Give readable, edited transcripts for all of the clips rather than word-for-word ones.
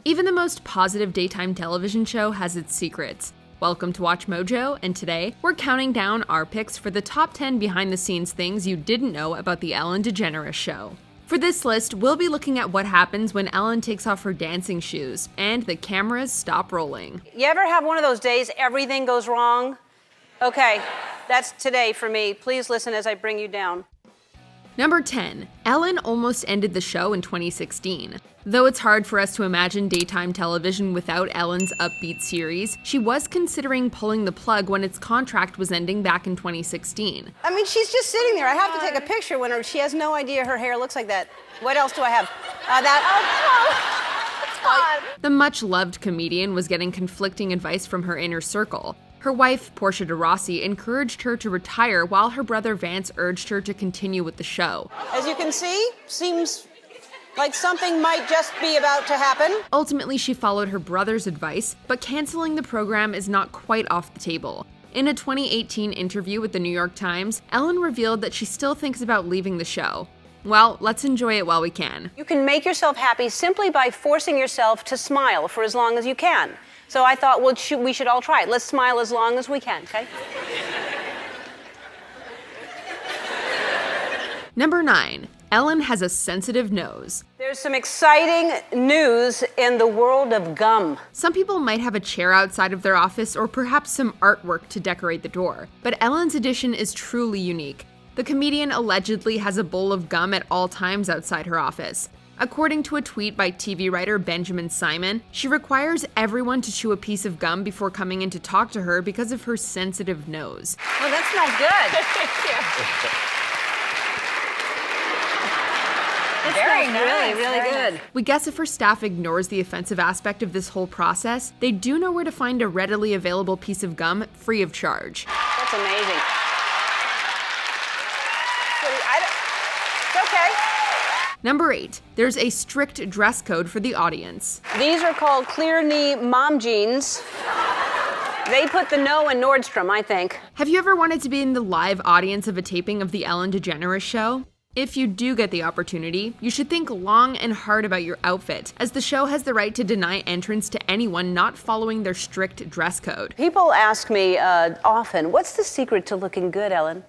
Even the most positive daytime television show has its secrets. Welcome to Watch Mojo, and today we're counting down our picks for the top 10 behind-the-scenes things you didn't know about the Ellen DeGeneres Show. For this list, we'll be looking at what happens when Ellen takes off her dancing shoes and the cameras stop rolling. You ever have one of those days everything goes wrong? Okay, that's today for me. Please listen as I bring you down. Number 10. Ellen almost ended the show in 2016. Though it's hard for us to imagine daytime television without Ellen's upbeat series, she was considering pulling the plug when its contract was ending back in 2016. I mean, she's just sitting there. I have to take a picture when she has no idea her hair looks like that. What else do I have? The much-loved comedian was getting conflicting advice from her inner circle. Her wife, Portia de Rossi, encouraged her to retire while her brother Vance urged her to continue with the show. As you can see, seems like something might just be about to happen. Ultimately, she followed her brother's advice, but canceling the program is not quite off the table. In a 2018 interview with the New York Times, Ellen revealed that she still thinks about leaving the show. Well, let's enjoy it while we can. You can make yourself happy simply by forcing yourself to smile for as long as you can. So I thought, well, we should all try it. Let's smile as long as we can, okay? Number 9. Ellen has a sensitive nose. There's some exciting news in the world of gum. Some people might have a chair outside of their office or perhaps some artwork to decorate the door, but Ellen's edition is truly unique. The comedian allegedly has a bowl of gum at all times outside her office. According to a tweet by TV writer Benjamin Simon, she requires everyone to chew a piece of gum before coming in to talk to her because of her sensitive nose. Well, that smells good. Very nice. Really good. We guess if her staff ignores the offensive aspect of this whole process, they do know where to find a readily available piece of gum free of charge. That's amazing. It's okay. Number 8. There's a strict dress code for the audience. These are called clear knee mom jeans. They put the no in Nordstrom, I think. Have you ever wanted to be in the live audience of a taping of the Ellen DeGeneres Show? If you do get the opportunity, you should think long and hard about your outfit, as the show has the right to deny entrance to anyone not following their strict dress code. People ask me often, what's the secret to looking good, Ellen?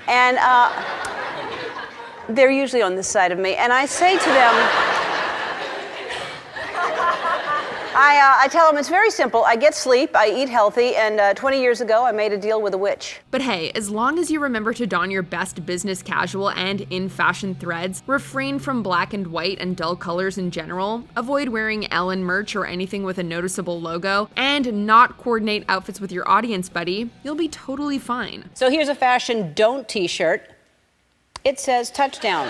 And they're usually on this side of me, and I say to them, I tell them it's very simple. I get sleep, I eat healthy, and 20 years ago I made a deal with a witch. But hey, as long as you remember to don your best business casual and in-fashion threads, refrain from black and white and dull colors in general, avoid wearing Ellen merch or anything with a noticeable logo, and not coordinate outfits with your audience buddy, you'll be totally fine. So here's a fashion don't t-shirt. It says touchdown.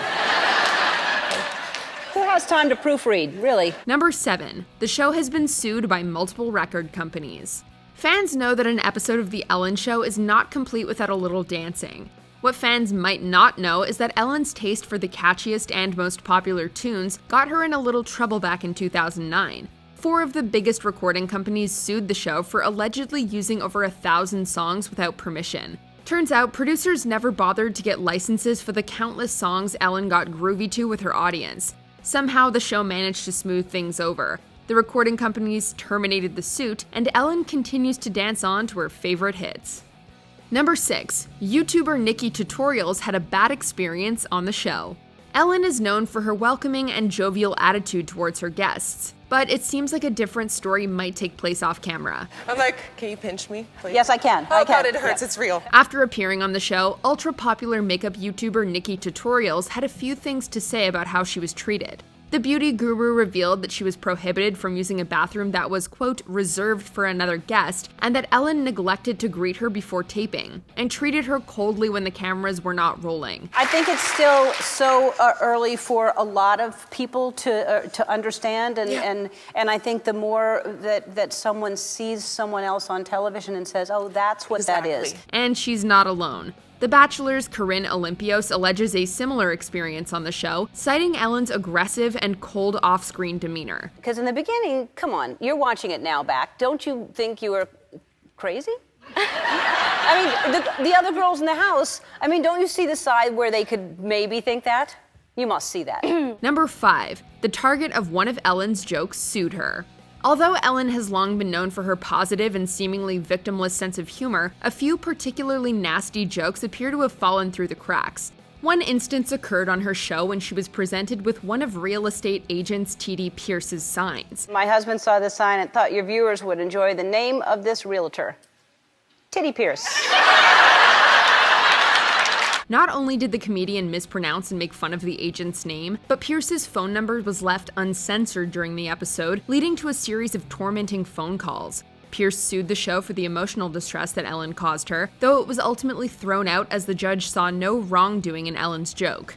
Who has time to proofread, really? Number 7. The show has been sued by multiple record companies. Fans know that an episode of The Ellen Show is not complete without a little dancing. What fans might not know is that Ellen's taste for the catchiest and most popular tunes got her in a little trouble back in 2009. 4 of the biggest recording companies sued the show for allegedly using over 1,000 songs without permission. Turns out, producers never bothered to get licenses for the countless songs Ellen got groovy to with her audience. Somehow, the show managed to smooth things over. The recording companies terminated the suit, and Ellen continues to dance on to her favorite hits. Number 6. YouTuber NikkieTutorials had a bad experience on the show. Ellen is known for her welcoming and jovial attitude towards her guests, but it seems like a different story might take place off camera. I'm like, can you pinch me, please? Yes, I can. Oh, God, it hurts. Yeah. It's real. After appearing on the show, ultra-popular makeup YouTuber NikkieTutorials had a few things to say about how she was treated. The beauty guru revealed that she was prohibited from using a bathroom that was, quote, reserved for another guest, and that Ellen neglected to greet her before taping, and treated her coldly when the cameras were not rolling. I think it's still so early for a lot of people to understand, and I think the more that someone sees someone else on television and says, oh, that's what that is. And she's not alone. The Bachelor's Corinne Olympios alleges a similar experience on the show, citing Ellen's aggressive and cold off-screen demeanor. Because in the beginning, come on, you're watching it now back. Don't you think you were crazy? I mean, the other girls in the house, I mean, don't you see the side where they could maybe think that? You must see that. Number 5. The target of one of Ellen's jokes sued her. Although Ellen has long been known for her positive and seemingly victimless sense of humor, a few particularly nasty jokes appear to have fallen through the cracks. One instance occurred on her show when she was presented with one of real estate agent T.D. Pierce's signs. My husband saw this sign and thought your viewers would enjoy the name of this realtor, Titty Pierce. Not only did the comedian mispronounce and make fun of the agent's name, but Pierce's phone number was left uncensored during the episode, leading to a series of tormenting phone calls. Pierce sued the show for the emotional distress that Ellen caused her, though it was ultimately thrown out as the judge saw no wrongdoing in Ellen's joke.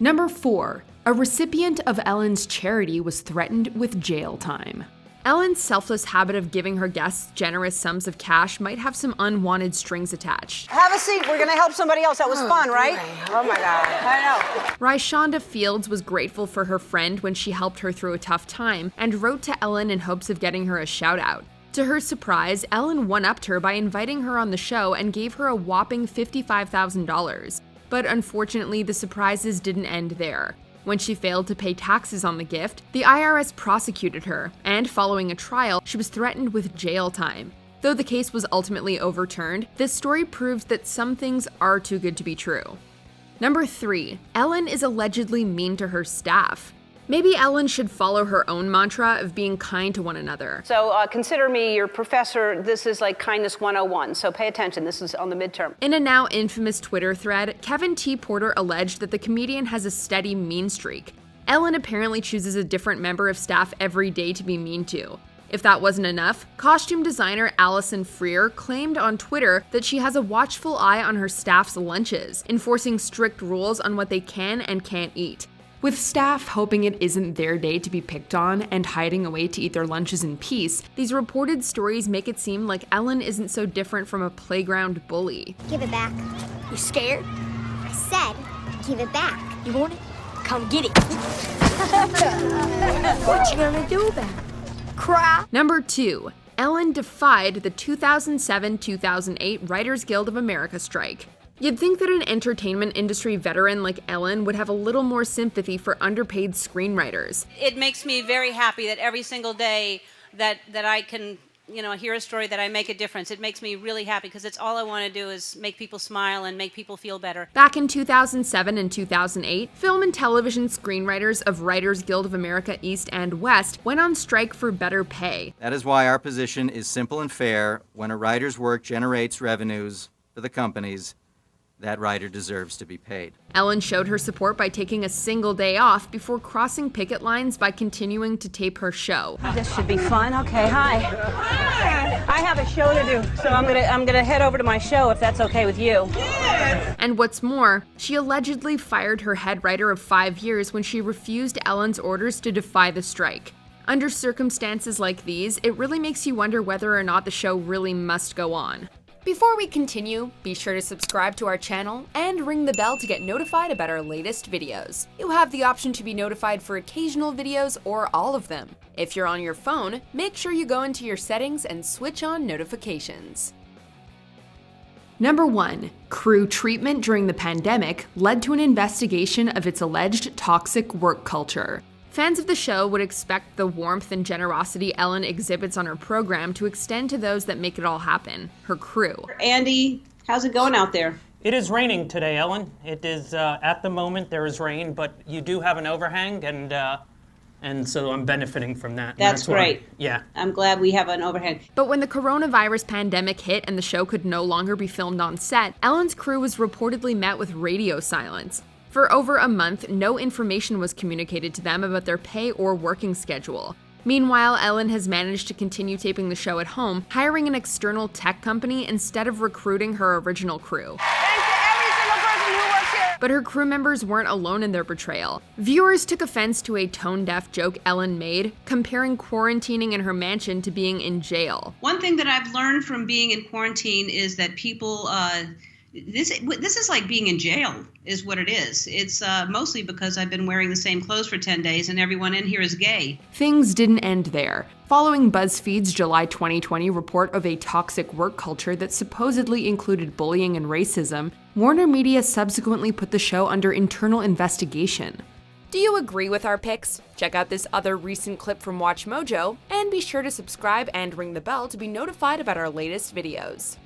Number 4. A recipient of Ellen's charity was threatened with jail time. Ellen's selfless habit of giving her guests generous sums of cash might have some unwanted strings attached. Have a seat. We're going to help somebody else. That was fun, right? Oh my God. I know. Ryshonda Fields was grateful for her friend when she helped her through a tough time and wrote to Ellen in hopes of getting her a shout-out. To her surprise, Ellen one-upped her by inviting her on the show and gave her a whopping $55,000. But unfortunately, the surprises didn't end there. When she failed to pay taxes on the gift, the IRS prosecuted her, and following a trial, she was threatened with jail time. Though the case was ultimately overturned, this story proves that some things are too good to be true. Number 3. Ellen is allegedly mean to her staff. Maybe Ellen should follow her own mantra of being kind to one another. So consider me your professor. This is like kindness 101, so pay attention. This is on the midterm. In a now infamous Twitter thread, Kevin T. Porter alleged that the comedian has a steady mean streak. Ellen apparently chooses a different member of staff every day to be mean to. If that wasn't enough, costume designer Allison Freer claimed on Twitter that she has a watchful eye on her staff's lunches, enforcing strict rules on what they can and can't eat. With staff hoping it isn't their day to be picked on and hiding away to eat their lunches in peace, these reported stories make it seem like Ellen isn't so different from a playground bully. Give it back. You scared? I said, give it back. You want it? Come get it. What you gonna do about it? Cry? Number 2. Ellen defied the 2007-2008 Writers Guild of America strike. You'd think that an entertainment industry veteran like Ellen would have a little more sympathy for underpaid screenwriters. It makes me very happy that every single day that I can, hear a story that I make a difference. It makes me really happy because it's all I want to do is make people smile and make people feel better. Back in 2007 and 2008, film and television screenwriters of Writers Guild of America East and West went on strike for better pay. That is why our position is simple and fair. When a writer's work generates revenues for the companies, that writer deserves to be paid. Ellen showed her support by taking a single day off before crossing picket lines by continuing to tape her show. This should be fun. Okay, hi. I have a show to do, so I'm gonna head over to my show if that's okay with you. And what's more, she allegedly fired her head writer of 5 years when she refused Ellen's orders to defy the strike. Under circumstances like these, it really makes you wonder whether or not the show really must go on. Before we continue, be sure to subscribe to our channel and ring the bell to get notified about our latest videos. You have the option to be notified for occasional videos or all of them. If you're on your phone, make sure you go into your settings and switch on notifications. Number 1. Crew treatment during the pandemic led to an investigation of its alleged toxic work culture. Fans of the show would expect the warmth and generosity Ellen exhibits on her program to extend to those that make it all happen, her crew. Andy, how's it going out there? It is raining today, Ellen. It is, at the moment, there is rain, but you do have an overhang, and so I'm benefiting from that. That's great. Yeah. I'm glad we have an overhang. But when the coronavirus pandemic hit and the show could no longer be filmed on set, Ellen's crew was reportedly met with radio silence. For over a month, no information was communicated to them about their pay or working schedule. Meanwhile, Ellen has managed to continue taping the show at home, hiring an external tech company instead of recruiting her original crew. Thanks to every single person who works here. But her crew members weren't alone in their betrayal. Viewers took offense to a tone-deaf joke Ellen made, comparing quarantining in her mansion to being in jail. One thing that I've learned from being in quarantine is that people this is like being in jail, is what it is. It's mostly because I've been wearing the same clothes for 10 days and everyone in here is gay. Things didn't end there. Following BuzzFeed's July 2020 report of a toxic work culture that supposedly included bullying and racism, Warner Media subsequently put the show under internal investigation. Do you agree with our picks? Check out this other recent clip from WatchMojo, and be sure to subscribe and ring the bell to be notified about our latest videos.